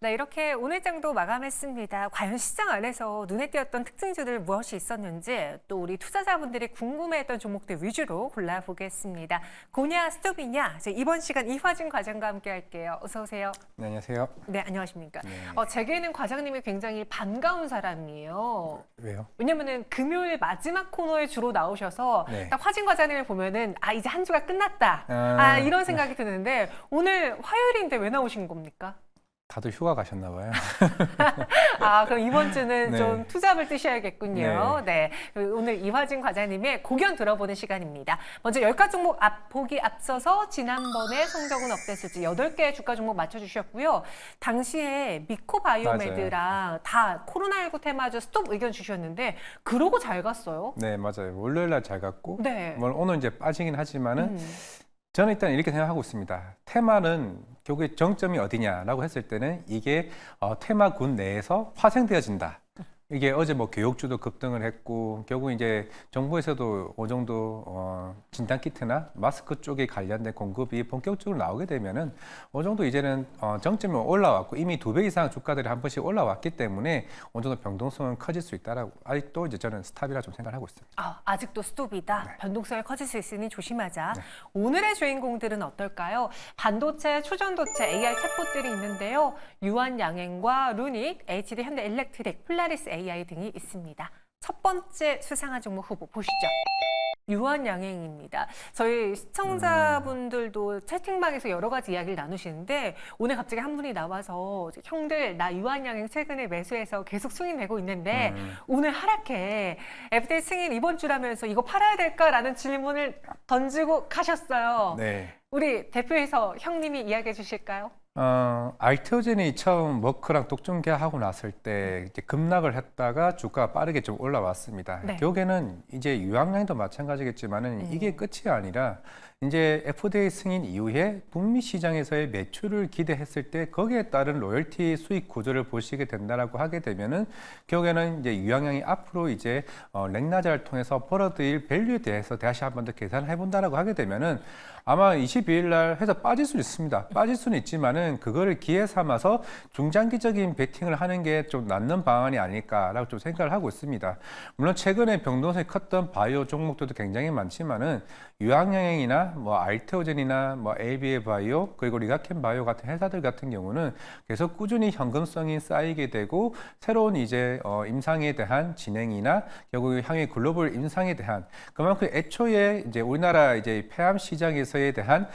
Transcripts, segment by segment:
네, 이렇게 오늘 장도 마감했습니다. 과연 시장 안에서 눈에 띄었던 특징주들 무엇이 있었는지 또 우리 투자자분들이 궁금해했던 종목들 위주로 골라보겠습니다. 고냐 스톱이냐? 이번 시간 이화진 과장과 함께 할게요. 어서 오세요. 네, 안녕하세요. 네, 안녕하십니까. 네. 제게는 과장님이 굉장히 반가운 사람이에요. 왜요? 왜냐면은 금요일 마지막 코너에 주로 나오셔서 네. 딱 화진 과장님을 보면은 이제 한 주가 끝났다. 아. 이런 생각이 드는데 오늘 화요일인데 왜 나오신 겁니까? 다들 휴가 가셨나 봐요. 그럼 이번 주는 네. 좀 투잡을 뜨셔야겠군요. 네. 오늘 이화진 과장님의 고견 들어보는 시간입니다. 먼저 10가지 종목 보기 앞서서 지난번에 성적은 어땠을지 8개의 주가 종목 맞춰주셨고요. 당시에 미코바이오메드랑 다 코로나19 테마주 스톱 의견 주셨는데 그러고 잘 갔어요. 네, 맞아요. 월요일 날 잘 갔고 네. 오늘 이제 빠지긴 하지만은 저는 일단 이렇게 생각하고 있습니다. 테마는 결국에 정점이 어디냐라고 했을 때는 이게 테마군 내에서 파생되어진다. 이게 어제 교육주도 급등을 했고 결국 이제 정부에서도 어느 정도 진단키트나 마스크 쪽에 관련된 공급이 본격적으로 나오게 되면은 어느 정도 이제는 정점이 올라왔고 이미 2배 이상 주가들이 한 번씩 올라왔기 때문에 어느 정도 변동성은 커질 수 있다라고 아직도 이제 저는 스탑이라 좀 생각을 하고 있습니다. 아직도 스톱이다. 네. 변동성이 커질 수 있으니 조심하자. 네. 오늘의 주인공들은 어떨까요? 반도체, 초전도체, AI 챗봇들이 있는데요. 유한양행과 루닉, HD 현대일렉트릭, 폴라리스 AI 등이 있습니다. 첫 번째 수상한 종목 후보 보시죠. 유한양행입니다. 저희 시청자분들도 채팅방에서 여러 가지 이야기를 나누시는데 오늘 갑자기 한 분이 나와서 형들 나 유한양행 최근에 매수해서 계속 수익 내고 있는데 오늘 하락해. FTA 승인 이번 주라면서 이거 팔아야 될까라는 질문을 던지고 가셨어요. 네. 우리 대표에서 형님이 이야기해 주실까요? 알테오젠이 처음 머크랑 독점 계약하고 났을 때 이제 급락을 했다가 주가가 빠르게 좀 올라왔습니다. 네. 결국에는 이제 유황량도 마찬가지겠지만은 이게 끝이 아니라 이제 FDA 승인 이후에 북미 시장에서의 매출을 기대했을 때 거기에 따른 로열티 수익 구조를 보시게 된다라고 하게 되면은 결국에는 이제 유황량이 앞으로 이제 렉나자를 통해서 벌어들일 밸류에 대해서 다시 한 번 더 계산을 해본다라고 하게 되면은 아마 22일 날 해서 빠질 수는 있습니다. 빠질 수는 있지만은 그거를 기회 삼아서 중장기적인 베팅을 하는 게 좀 낫는 방안이 아닐까라고 좀 생각을 하고 있습니다. 물론 최근에 변동성이 컸던 바이오 종목들도 굉장히 많지만은 유황양행이나 알테오젠이나 ABA 바이오 그리고 리가켄 바이오 같은 회사들 같은 경우는 계속 꾸준히 현금성이 쌓이게 되고 새로운 이제 임상에 대한 진행이나 결국 향후 글로벌 임상에 대한 그만큼 애초에 이제 우리나라 이제 폐암 시장에서에 대한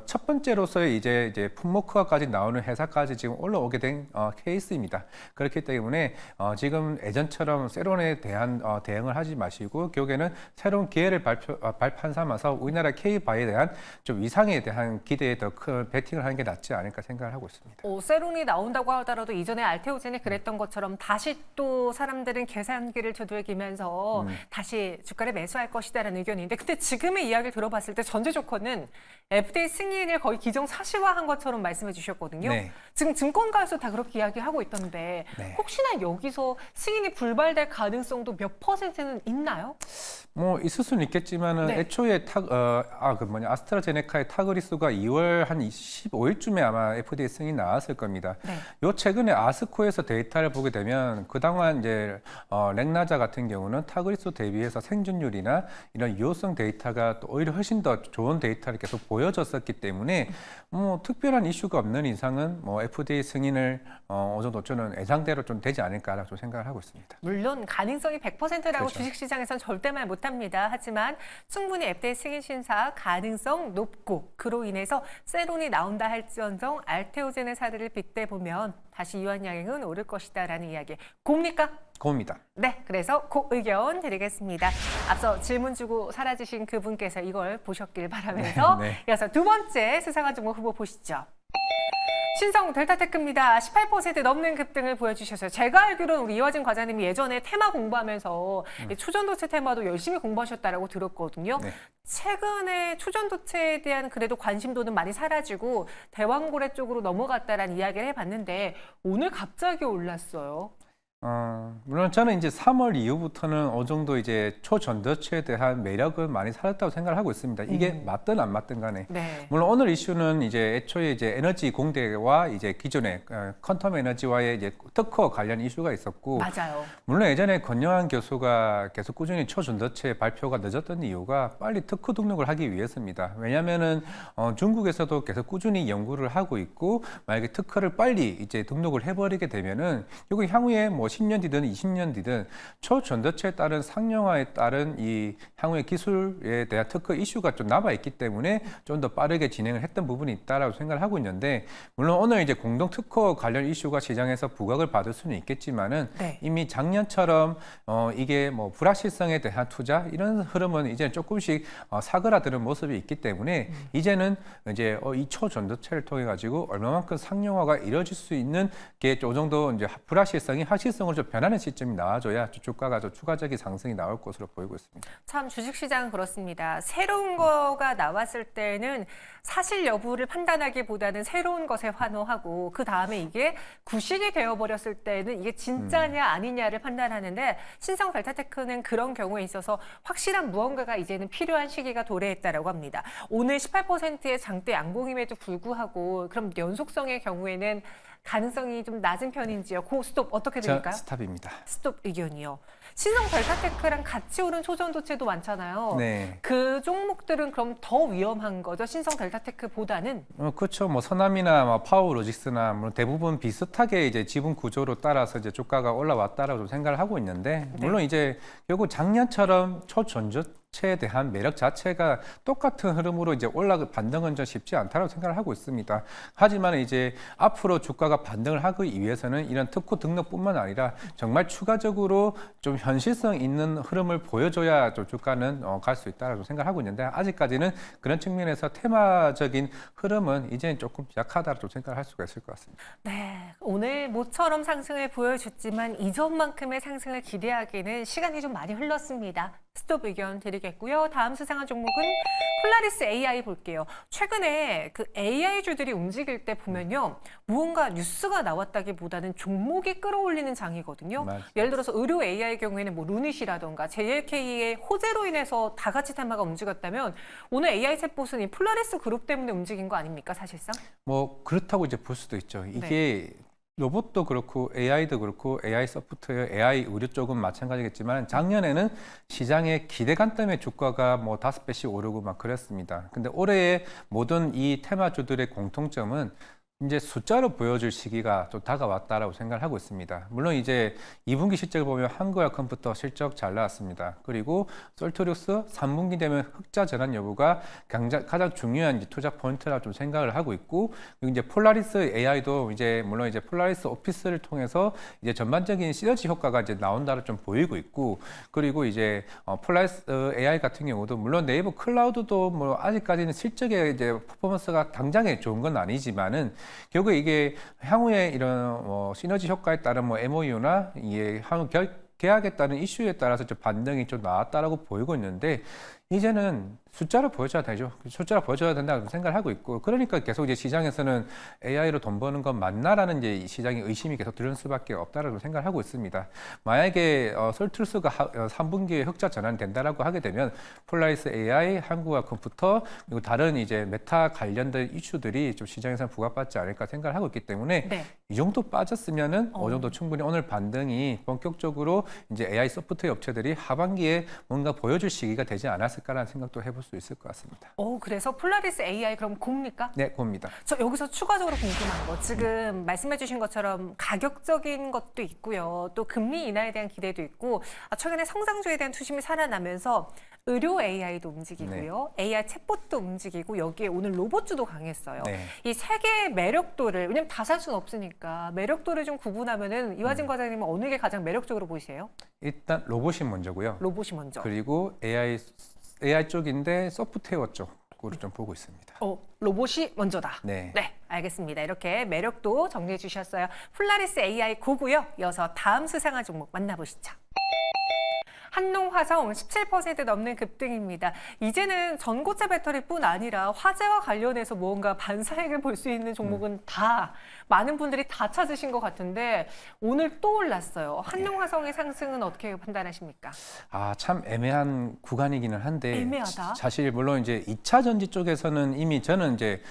첫 번째로서의 이제 품목화까지 나오는 회사까지 지금 올라오게 된 케이스입니다. 그렇기 때문에 지금 예전처럼 세론에 대한 대응을 하지 마시고 결국에는 새로운 기회를 발판 삼아서 우리나라 K바이오에 대한 좀 위상에 대한 기대에 더 큰 베팅을 하는 게 낫지 않을까 생각을 하고 있습니다. 세론이 나온다고 하더라도 이전에 알테오젠이 그랬던 것처럼 다시 또 사람들은 계산기를 두들기면서 다시 주가를 매수할 것이다라는 의견인데 근데 지금의 이야기를 들어봤을 때 전제 조건은 FDA 승인을 거의 기정사실화한 것처럼 말씀해 주셨거든요. 네. 지금 증권가에서 다 그렇게 이야기하고 있던데 네. 혹시나 여기서 승인이 불발될 가능성도 몇 %는 있나요? 있을 수는 있겠지만은 네. 애초에 아스트라제네카의 타그리스가 2월 한 15일쯤에 아마 FDA 승인이 나왔을 겁니다. 네. 요 최근에 아스코에서 데이터를 보게 되면 그동안 이제 렉나자 같은 경우는 타그리스 대비해서 생존율이나 이런 유효성 데이터가 또 오히려 훨씬 더 좋은 데이터를 계속 보여줬었기 때문에 특별한 이슈가 없는 이상은 FDA 승인을 어느 정도 저는 예상대로 좀 되지 않을까라고 좀 생각을 하고 있습니다. 물론 가능성이 100%라고 그렇죠. 주식시장에선 절대 말 못합니다. 하지만 충분히 FDA 승인 심사 가능성 높고 그로 인해서 세론이 나온다 할지언정 알테오젠의 사례를 빗대보면 다시 유한양행은 오를 것이다라는 이야기. 고입니까? 고입니다. 네, 그래서 고 의견 드리겠습니다. 앞서 질문 주고 사라지신 그분께서 이걸 보셨길 바라면서 네. 이어서 두 번째 수상한 종목 후보 보시죠. 신성 델타테크입니다. 18% 넘는 급등을 보여주셔서요. 제가 알기로는 우리 이화진 과장님이 예전에 테마 공부하면서 이 초전도체 테마도 열심히 공부하셨다라고 들었거든요. 네. 최근에 초전도체에 대한 그래도 관심도는 많이 사라지고 대왕고래 쪽으로 넘어갔다라는 이야기를 해봤는데 오늘 갑자기 올랐어요. 물론 저는 이제 3월 이후부터는 어느 정도 이제 초전도체에 대한 매력을 많이 살았다고 생각을 하고 있습니다. 이게 맞든 안 맞든 간에. 네. 물론 오늘 이슈는 이제 애초에 이제 에너지 공대와 이제 기존의 퀀텀 에너지와의 이제 특허 관련 이슈가 있었고. 맞아요. 물론 예전에 권영한 교수가 계속 꾸준히 초전도체 발표가 늦었던 이유가 빨리 특허 등록을 하기 위해서입니다. 왜냐면은 중국에서도 계속 꾸준히 연구를 하고 있고 만약에 특허를 빨리 이제 등록을 해버리게 되면은 결국 향후에 뭐 10년 뒤든 20년 뒤든 초전도체에 따른 상용화에 따른 이 향후의 기술에 대한 특허 이슈가 좀 남아 있기 때문에 좀 더 빠르게 진행을 했던 부분이 있다라고 생각을 하고 있는데 물론 오늘 이제 공동 특허 관련 이슈가 시장에서 부각을 받을 수는 있겠지만은 네. 이미 작년처럼 이게 뭐 불확실성에 대한 투자 이런 흐름은 이제 조금씩 사그라드는 모습이 있기 때문에 이제는 이제 이 초전도체를 통해 가지고 얼마만큼 상용화가 이루어질 수 있는 게 이 정도 이제 불확실성이 확실성으로 좀 변하는 시점이 나와줘야 주가가 좀 추가적인 상승이 나올 것으로 보이고 있습니다. 참 주식시장은 그렇습니다. 새로운 거가 나왔을 때는 사실 여부를 판단하기보다는 새로운 것에 환호하고 그 다음에 이게 구식이 되어버렸을 때는 이게 진짜냐 아니냐를 판단하는데 신성 델타테크는 그런 경우에 있어서 확실한 무언가가 이제는 필요한 시기가 도래했다라고 합니다. 오늘 18%의 장대 양봉임에도 불구하고 그럼 연속성의 경우에는 가능성이 좀 낮은 편인지요? 고 스톱 어떻게 될까요? 스탑입니다. 스톱 의견이요. 신성 델타테크랑 같이 오른 초전도체도 많잖아요. 네. 그 종목들은 그럼 더 위험한 거죠? 신성 델타테크보다는? 그렇죠. 뭐 서남이나 뭐 파워로직스나 뭐 대부분 비슷하게 이제 지분 구조로 따라서 이제 주가가 올라왔다라고 좀 생각을 하고 있는데 물론 이제 결국 작년처럼 초전도체에 대한 매력 자체가 똑같은 흐름으로 이제 반등은 좀 쉽지 않다고 생각을 하고 있습니다. 하지만 이제 앞으로 주가가 반등을 하기 위해서는 이런 특허 등록뿐만 아니라 정말 추가적으로 좀 현실성 있는 흐름을 보여줘야 좀 주가는 갈 수 있다고 생각하고 있는데 아직까지는 그런 측면에서 테마적인 흐름은 이제는 조금 약하다고 생각할 수가 있을 것 같습니다. 네, 오늘 모처럼 상승을 보여줬지만 이전만큼의 상승을 기대하기는 시간이 좀 많이 흘렀습니다. 스톱 의견 드리겠고요. 다음 수상한 종목은 폴라리스 AI 볼게요. 최근에 그 AI주들이 움직일 때 보면요. 무언가 뉴스가 나왔다기보다는 종목이 끌어올리는 장이거든요. 맞습니다. 예를 들어서 의료 AI 경우에는 뭐 루닛이라던가 JLK의 호재로 인해서 다 같이 테마가 움직였다면 오늘 AI 챗봇은 이 폴라리스 그룹 때문에 움직인 거 아닙니까 사실상? 뭐 그렇다고 이제 볼 수도 있죠. 이게 로봇도 그렇고 AI도 그렇고 AI 소프트웨어, AI 의료 쪽은 마찬가지겠지만 작년에는 시장의 기대감 때문에 주가가 뭐 5배씩 오르고 막 그랬습니다. 근데 올해의 모든 이 테마주들의 공통점은 이제 숫자로 보여줄 시기가 좀 다가왔다라고 생각을 하고 있습니다. 물론 이제 2분기 실적을 보면 한국화 컴퓨터 실적 잘 나왔습니다. 그리고 솔트룩스 3분기 되면 흑자 전환 여부가 가장 중요한 이제 투자 포인트라고 좀 생각을 하고 있고 그리고 이제 폴라리스 AI도 이제 물론 이제 폴라리스 오피스를 통해서 이제 전반적인 시너지 효과가 이제 나온다로 좀 보이고 있고 그리고 이제 폴라리스 AI 같은 경우도 물론 네이버 클라우드도 뭐 아직까지는 실적의 이제 퍼포먼스가 당장에 좋은 건 아니지만은 결국 이게 향후에 이런 시너지 효과에 따른 뭐 MOU나 이게 향후 계약에 따른 이슈에 따라서 좀 반등이 좀 나왔다라고 보이고 있는데 이제는 숫자로 보여줘야 되죠. 숫자로 보여줘야 된다고 생각을 하고 있고 그러니까 계속 이제 시장에서는 AI로 돈 버는 건 맞나라는 이제 시장의 의심이 계속 들을 수밖에 없다라고 생각을 하고 있습니다. 만약에 솔트루스가 3분기에 흑자 전환된다라고 하게 되면 폴라리스 AI, 한국화 컴퓨터 그리고 다른 이제 메타 관련된 이슈들이 좀 시장에서 부각받지 않을까 생각을 하고 있기 때문에 이 정도 빠졌으면은 어느 정도 충분히 오늘 반등이 본격적으로 이제 AI 소프트웨어 업체들이 하반기에 뭔가 보여줄 시기가 되지 않았을까라는 생각도 해볼 수 있을 것 같습니다. 그래서 폴라리스 AI 그럼 곱니까? 네, 봅니다. 저 여기서 추가적으로 궁금한 거 지금 말씀해주신 것처럼 가격적인 것도 있고요. 또 금리 인하에 대한 기대도 있고 최근에 성장주에 대한 투심이 살아나면서 의료 AI도 움직이고요. AI 챗봇도 움직이고 여기에 오늘 로봇주도 강했어요. 이 세 개의 매력도를 왜냐면 다 살 수는 없으니까 매력도를 좀 구분하면은 이화진 과장님은 어느 게 가장 매력적으로 보이세요? 일단 로봇이 먼저고요. 로봇이 먼저. 그리고 AI 쪽인데 소프트웨어 쪽으로 좀 보고 있습니다. 로봇이 먼저다. 네. 알겠습니다. 이렇게 매력도 정리해 주셨어요. 폴라리스 AI 고고요. 이어서 다음 수상한 종목 만나보시죠. 한농화성 17% 넘는 급등입니다. 이제는 전고체 배터리뿐 아니라 화재와 관련해서 무언가 반사익을 볼 수 있는 종목은 다 많은 분들이 다 찾으신 것 같은데 오늘 또 올랐어요. 한농화성의 상승은 어떻게 판단하십니까? 참 애매한 구간이기는 한데 애매하다. 사실 물론 이제 2차 전지 쪽에서는 이미 저는 이제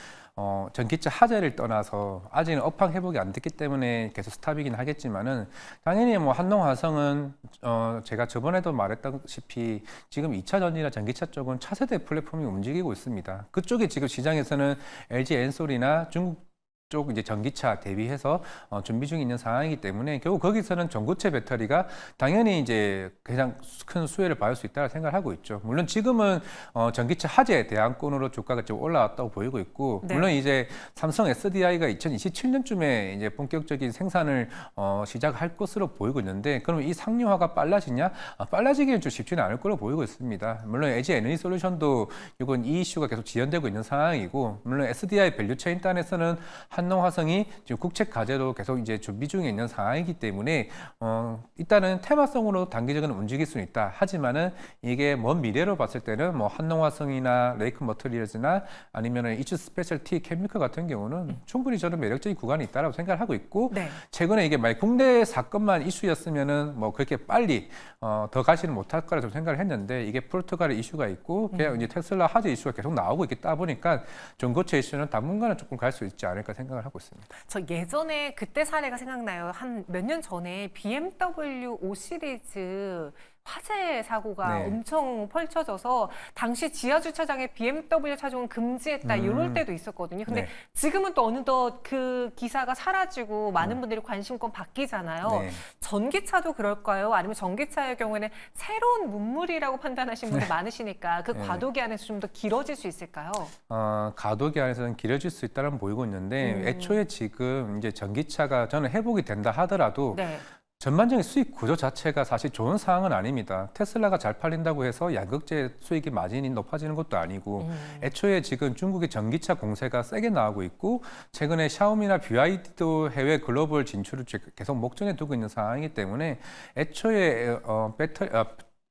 전기차 화재를 떠나서 아직은 업황 회복이 안 됐기 때문에 계속 스탑이긴 하겠지만은 당연히 뭐 한농화성은 제가 저번에도 말했다시피 지금 2차 전지나 전기차 쪽은 차세대 플랫폼이 움직이고 있습니다. 그쪽에 지금 시장에서는 LG 엔솔이나 중국 쪽 이제 전기차 대비해서 준비 중에 있는 상황이기 때문에 결국 거기서는 전고체 배터리가 당연히 이제 가장 큰 수혜를 받을 수 있다고 생각하고 있죠. 물론 지금은 전기차 화재 대안권으로 주가가 좀 올라왔다고 보이고 있고, 네. 물론 이제 삼성 SDI가 2027년쯤에 이제 본격적인 생산을 시작할 것으로 보이고 있는데, 그럼 이 상용화가 빨라지냐? 빨라지기는 좀 쉽지는 않을 거로 보이고 있습니다. 물론 LG 에너지 솔루션도 이건 이 이슈가 계속 지연되고 있는 상황이고, 물론 SDI 밸류체인 단에서는 한농화성이 지금 국책 과제로 계속 이제 준비 중에 있는 상황이기 때문에 일단은 테마성으로 단기적으로 움직일 수는 있다. 하지만은 이게 먼 미래로 봤을 때는 뭐 한농화성이나 레이크 머터리얼즈나 아니면은 이츠 스페셜티 케미컬 같은 경우는 충분히 저는 매력적인 구간이 있다라고 생각을 하고 있고, 네. 최근에 이게 만약 국내 사건만 이슈였으면은 뭐 그렇게 빨리 더 가지는 못할 거라 좀 생각을 했는데, 이게 포르투갈의 이슈가 있고 그냥 이제 테슬라 화재 이슈가 계속 나오고 있다 보니까 전고체 이슈는 당분간은 조금 갈 수 있지 않을까 생각을 하고 있습니다. 저 예전에 그때 사례가 생각나요. 한 몇 년 전에 BMW 5 시리즈 화재 사고가 네. 엄청 펼쳐져서 당시 지하 주차장에 BMW 차종은 금지했다 이럴 때도 있었거든요. 근데 네. 지금은 또 어느덧 그 기사가 사라지고 많은 분들이 관심권 바뀌잖아요. 네. 전기차도 그럴까요? 아니면 전기차의 경우에는 새로운 문물이라고 판단하시는 분들 많으시니까 그 네. 과도기 안에서 좀 더 길어질 수 있을까요? 가도기 안에서는 길어질 수 있다는 보이고 있는데, 애초에 지금 이제 전기차가 저는 회복이 된다 하더라도 네. 전반적인 수익 구조 자체가 사실 좋은 상황은 아닙니다. 테슬라가 잘 팔린다고 해서 양극재 수익이 마진이 높아지는 것도 아니고, 애초에 지금 중국의 전기차 공세가 세게 나오고 있고, 최근에 샤오미나 BYD도 해외 글로벌 진출을 계속 목전에 두고 있는 상황이기 때문에 애초에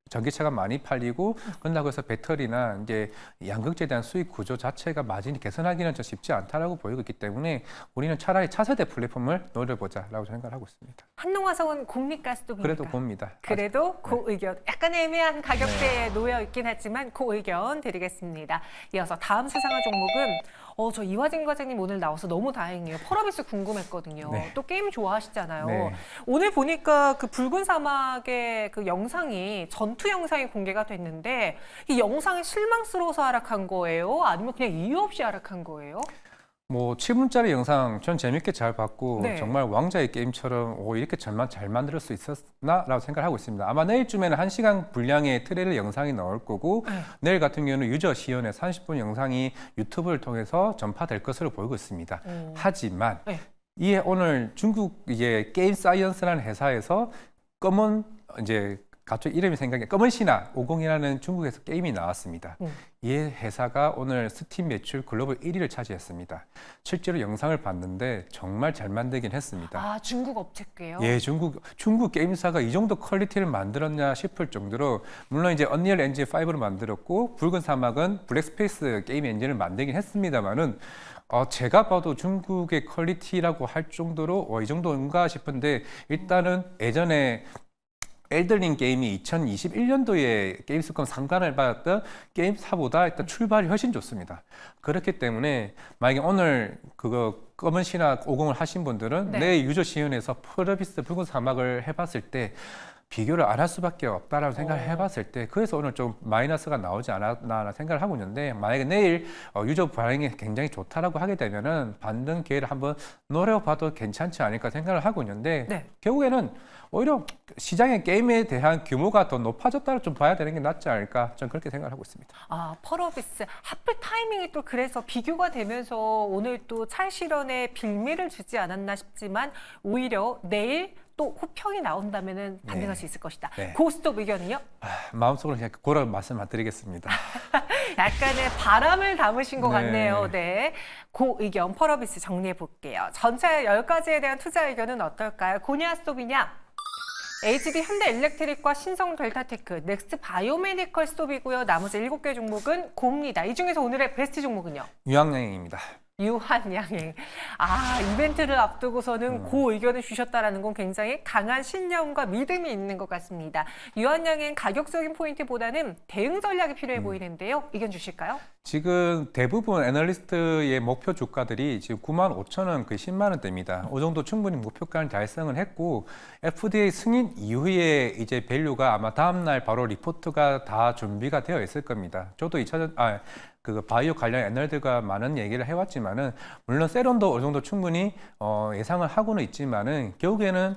전기차가 많이 팔리고 그런다고 해서 배터리나 이제 양극재에 대한 수익 구조 자체가 마진이 개선하기는 좀 쉽지 않다라고 보이고 있기 때문에 우리는 차라리 차세대 플랫폼을 노려보자라고 생각을 하고 있습니다. 한농화성은 곱니까 스톱입니까? 그래도 봅니다. 그래도 그 의견, 약간 애매한 가격대에 놓여 있긴 하지만 그 의견 드리겠습니다. 이어서 다음 수상한 종목은 저 이화진 과장님 오늘 나와서 너무 다행이에요. 펄어비스 궁금했거든요. 네. 또 게임 좋아하시잖아요. 네. 오늘 보니까 그 붉은 사막의 그 영상이 전투 영상이 공개가 됐는데 이 영상이 실망스러워서 하락한 거예요? 아니면 그냥 이유 없이 하락한 거예요? 뭐 7분짜리 영상 전 재밌게 잘 봤고, 네. 정말 왕자의 게임처럼 이렇게 잘 만들 수 있었나라고 생각하고 있습니다. 아마 내일쯤에는 1시간 분량의 트레일러 영상이 나올 거고, 내일 같은 경우는 유저 시연의 30분 영상이 유튜브를 통해서 전파될 것으로 보이고 있습니다. 하지만 네. 이에 오늘 중국 이제 게임 사이언스라는 회사에서 검은 이제 갑자기 이름이 생각이 검은 신화 50이라는 중국에서 게임이 나왔습니다. 이 회사가 오늘 스팀 매출 글로벌 1위를 차지했습니다. 실제로 영상을 봤는데 정말 잘 만들긴 했습니다. 아, 중국 업체게요? 예, 중국 게임사가 이 정도 퀄리티를 만들었냐 싶을 정도로, 물론 이제 언리얼 엔진 5를 만들었고 붉은 사막은 블랙스페이스 게임 엔진을 만들긴 했습니다만은 제가 봐도 중국의 퀄리티라고 할 정도로 이 정도인가 싶은데, 일단은 예전에 엘든링 게임이 2021년도에 게임스컴 상관을 받았던 게임사보다 일단 출발이 훨씬 좋습니다. 그렇기 때문에 만약에 오늘 그거 검은 신화 50을 하신 분들은 네. 내 유저 시연에서 펄어비스 붉은 사막을 해봤을 때 비교를 안 할 수밖에 없다라고 생각을 해봤을 때, 그래서 오늘 좀 마이너스가 나오지 않았나 생각을 하고 있는데, 만약에 내일 유저 반응이 굉장히 좋다라고 하게 되면은 반등 기회를 한번 노려봐도 괜찮지 않을까 생각을 하고 있는데, 네. 결국에는 오히려 시장의 게임에 대한 규모가 더 높아졌다를 좀 봐야 되는 게 낫지 않을까, 저는 그렇게 생각을 하고 있습니다. 아, 펄어비스 하필 타이밍이 또 그래서 비교가 되면서 오늘 또 찰실현에 빌미를 주지 않았나 싶지만, 오히려 내일 또 호평이 나온다면은 반등할 네. 수 있을 것이다. 네. 고스톱 의견이요? 마음속으로 그냥 그런 말씀드리겠습니다. 약간의 바람을 담으신 것 네. 같네요. 네. 그 의견 펄어비스 정리해 볼게요. 전체 10가지에 대한 투자 의견은 어떨까요? 고냐 스톱이냐? HD 현대일렉트릭과 신성 델타테크, 넥스트 바이오메디컬 스톱이고요. 나머지 7개 종목은 고입니다. 이 중에서 오늘의 베스트 종목은요? 유황양행입니다. 유한양행. 이벤트를 앞두고서는 고 의견을 주셨다는 건 굉장히 강한 신념과 믿음이 있는 것 같습니다. 유한양행 가격적인 포인트보다는 대응 전략이 필요해 보이는데요. 의견 주실까요? 지금 대부분 애널리스트의 목표 주가들이 지금 95,000원, 거의 10만 원대입니다. 이 정도 충분히 목표가를 달성을 했고, FDA 승인 이후에 이제 밸류가 아마 다음날 바로 리포트가 다 준비가 되어 있을 겁니다. 저도 그 바이오 관련 애널들과 많은 얘기를 해왔지만은, 물론 세론도 어느 정도 충분히 예상을 하고는 있지만은 결국에는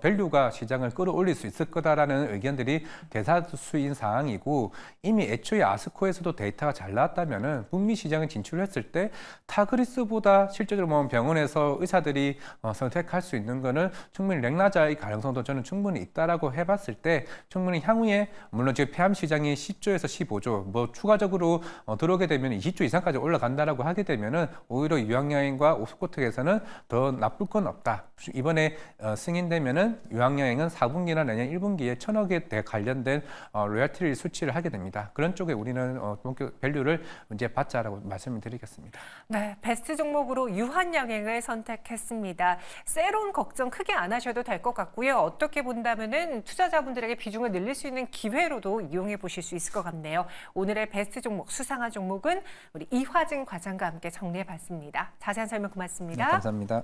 밸류가 시장을 끌어올릴 수 있을 거다라는 의견들이 대다수인 상황이고, 이미 애초에 아스코에서도 데이터가 잘 나왔다면은 북미 시장에 진출했을 때 타그리스보다 실제적으로 보면 병원에서 의사들이 선택할 수 있는 거는 충분히 렉나자의 가능성도 저는 충분히 있다라고 해봤을 때, 충분히 향후에 물론 지금 폐암 시장이 10조에서 15조, 뭐 추가적으로 들어오게 되면 20조 이상까지 올라간다라고 하게 되면은 오히려 유황여행과 오스코텍에서는 더 나쁠 건 없다. 이번에 승인되면은 유황여행은 4분기나 내년 1분기에 1,000억에 대해 관련된 로열티를 수치를 하게 됩니다. 그런 쪽에 우리는 본격 밸류를 이제 받자라고 말씀을 드리겠습니다. 네, 베스트 종목으로 유한양행을 선택했습니다. 세론 걱정 크게 안 하셔도 될 것 같고요. 어떻게 본다면은 투자자분들에게 비중을 늘릴 수 있는 기회로도 이용해 보실 수 있을 것 같네요. 오늘의 베스트 종목, 수상한 종목은 우리 이화진 과장과 함께 정리해 봤습니다. 자세한 설명 고맙습니다. 네, 감사합니다.